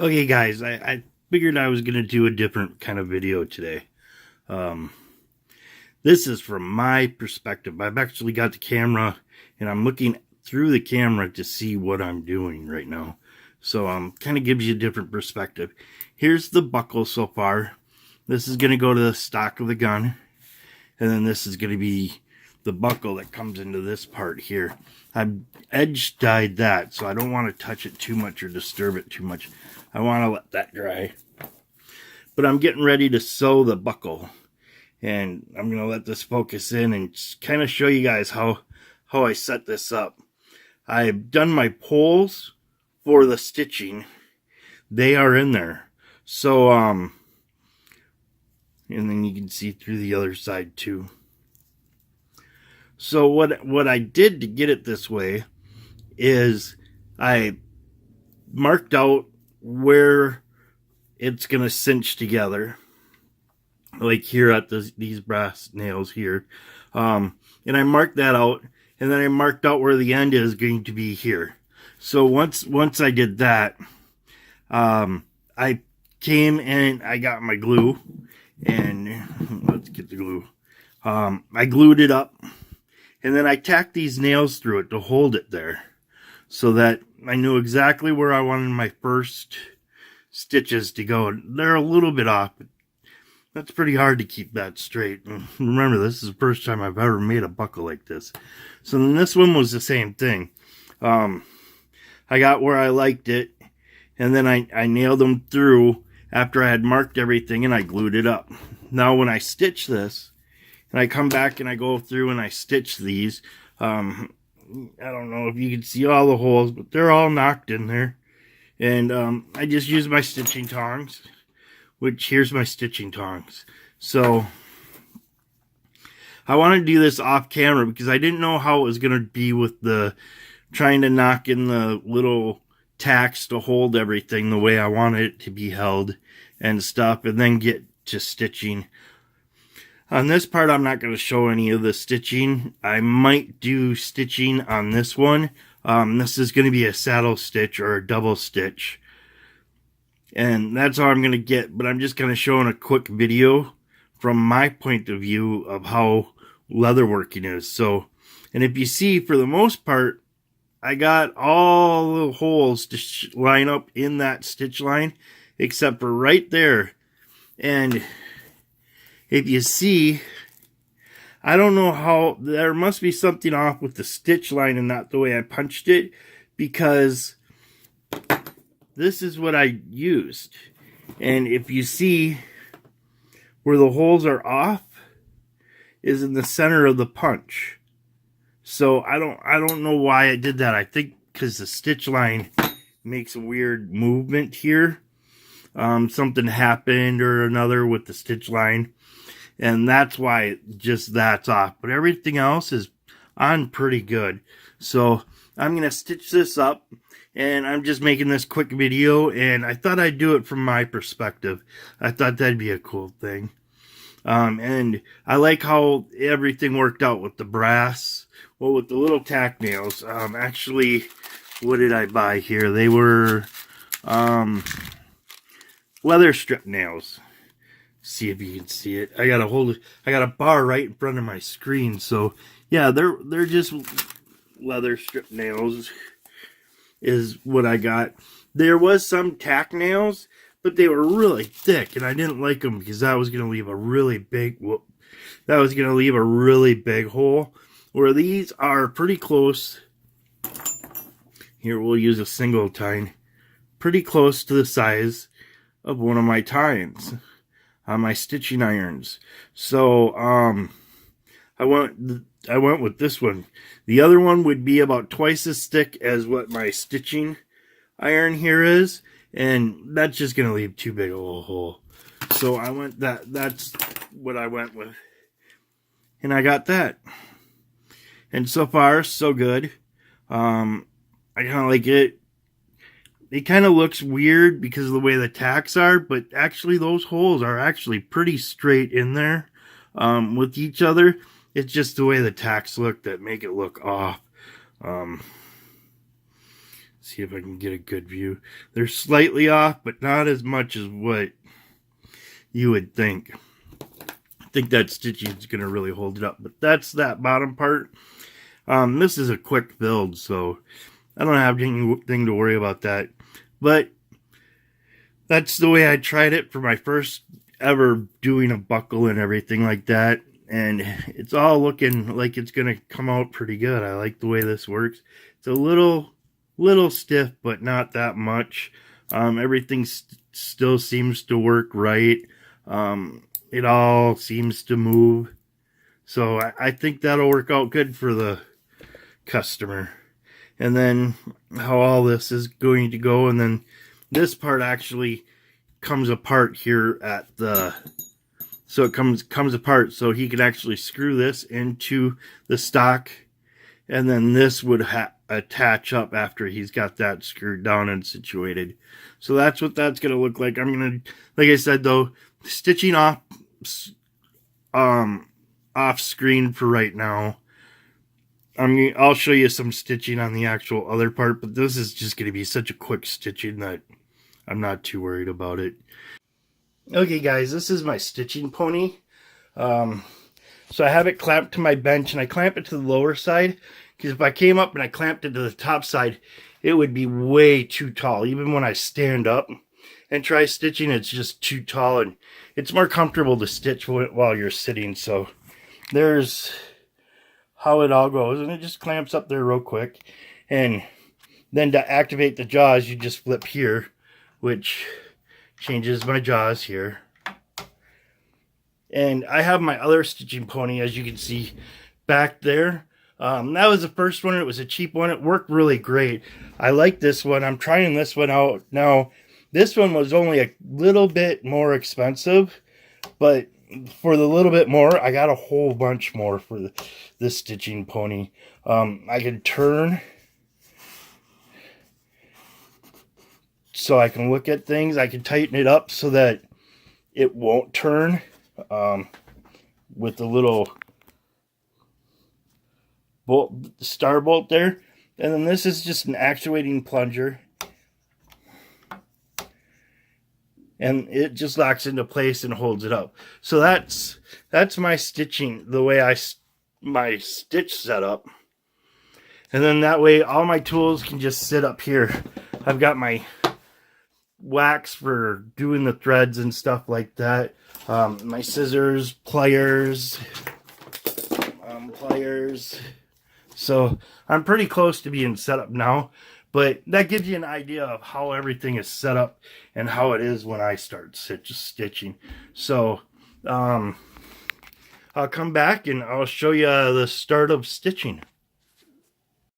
Okay guys, I figured I was going to do a different kind of video today. Um, this is from my perspective. I've actually got the camera and I'm looking through the camera to see what I'm doing right now. So kind of gives you a different perspective. Here's the buckle so far. This is going to go to the stock of the gun. And then this is going to be the buckle that comes into this part here. I've edge dyed that, so I don't want to touch it too much or disturb it too much. I want to let that dry. But I'm getting ready to sew the buckle. And I'm going to let this focus in and kind of show you guys how I set this up. I've done my poles for the stitching. They are in there. So, and then you can see through the other side too. So what I did to get it this way is I marked out where it's going to cinch together. Like here at these brass nails here. And I marked that out. And then I marked out where the end is going to be here. So once I did that, I came and I got my glue. And let's get the glue. I glued it up. And then I tacked these nails through it to hold it there. So that I knew exactly where I wanted my first stitches to go. They're a little bit off. But that's pretty hard to keep that straight. And remember, this is the first time I've ever made a buckle like this. So then this one was the same thing. I got where I liked it. And then I nailed them through after I had marked everything and I glued it up. Now when I stitch this, and I come back and I go through and I stitch these. I don't know if you can see all the holes, but they're all knocked in there. And I just use my stitching tongs, which here's my stitching tongs. So I want to do this off camera because I didn't know how it was going to be with the trying to knock in the little tacks to hold everything the way I wanted it to be held and stuff, and then get to stitching. On this part, I'm not going to show any of the stitching. I might do stitching on this one. This is going to be a saddle stitch or a double stitch. And that's all I'm going to get. But I'm just going to show in a quick video from my point of view of how leatherworking is. So, and if you see, for the most part, I got all the holes to line up in that stitch line, except for right there. And if you see, I don't know how, there must be something off with the stitch line and not the way I punched it, because this is what I used. And if you see where the holes are off is in the center of the punch. So I don't know why I did that. I think because the stitch line makes a weird movement here. Something happened or another with the stitch line. And that's why just that's off. But everything else is on pretty good. So I'm going to stitch this up. And I'm just making this quick video. And I thought I'd do it from my perspective. I thought that'd be a cool thing. And I like how everything worked out with the brass. Well, with the little tack nails. Actually, what did I buy here? They were leather strip nails. See if you can see it. I got a bar right in front of my screen. So yeah, they're just leather strip nails is what I got. There was some tack nails, but they were really thick, and I didn't like them because that was going to leave a really big hole. Where these are pretty close. Here we'll use a single tine, pretty close to the size of one of my tines on my stitching irons. So I went with this one. The other one would be about twice as thick as what my stitching iron here is, and that's just gonna leave too big of a hole. So that's what I went with, and I got that. And so far so good. I kind of like it. It kind of looks weird because of the way the tacks are, but actually those holes are actually pretty straight in there with each other. It's just the way the tacks look that make it look off. See if I can get a good view. They're slightly off, but not as much as what you would think. I think that stitching is going to really hold it up. But that's that bottom part. This is a quick build, so I don't have anything to worry about that. But that's the way I tried it for my first ever doing a buckle and everything like that. And it's all looking like it's going to come out pretty good. I like the way this works. It's a little stiff, but not that much. Everything still seems to work right. It all seems to move. So I think that'll work out good for the customer. And then how all this is going to go. And then this part actually comes apart here at the... So it comes apart, so he can actually screw this into the stock. And then this would attach up after he's got that screwed down and situated. So that's what that's going to look like. I'm going to, like I said though, stitching off screen for right now. I'll show you some stitching on the actual other part, but this is just going to be such a quick stitching that I'm not too worried about it. Okay guys, this is my stitching pony. So I have it clamped to my bench, and I clamp it to the lower side, because if I came up and I clamped it to the top side, it would be way too tall. Even when I stand up and try stitching, it's just too tall, and it's more comfortable to stitch while you're sitting. So there's how it all goes, and it just clamps up there real quick. And then to activate the jaws, you just flip here, which changes my jaws here. And I have my other stitching pony, as you can see back there. That was the first one. It was a cheap one. It worked really great. I like this one. I'm trying this one out now. This one was only a little bit more expensive, but for the little bit more, I got a whole bunch more for this stitching pony. I can turn so I can look at things. I can tighten it up so that it won't turn with the little bolt, star bolt there. And then this is just an actuating plunger, and it just locks into place and holds it up. So that's my stitching, the way my stitch setup. And then that way all my tools can just sit up here. I've got my wax for doing the threads and stuff like that. My scissors, pliers. So I'm pretty close to being set up now, but that gives you an idea of how everything is set up and how it is when I start stitching. So I'll come back and I'll show you the start of stitching.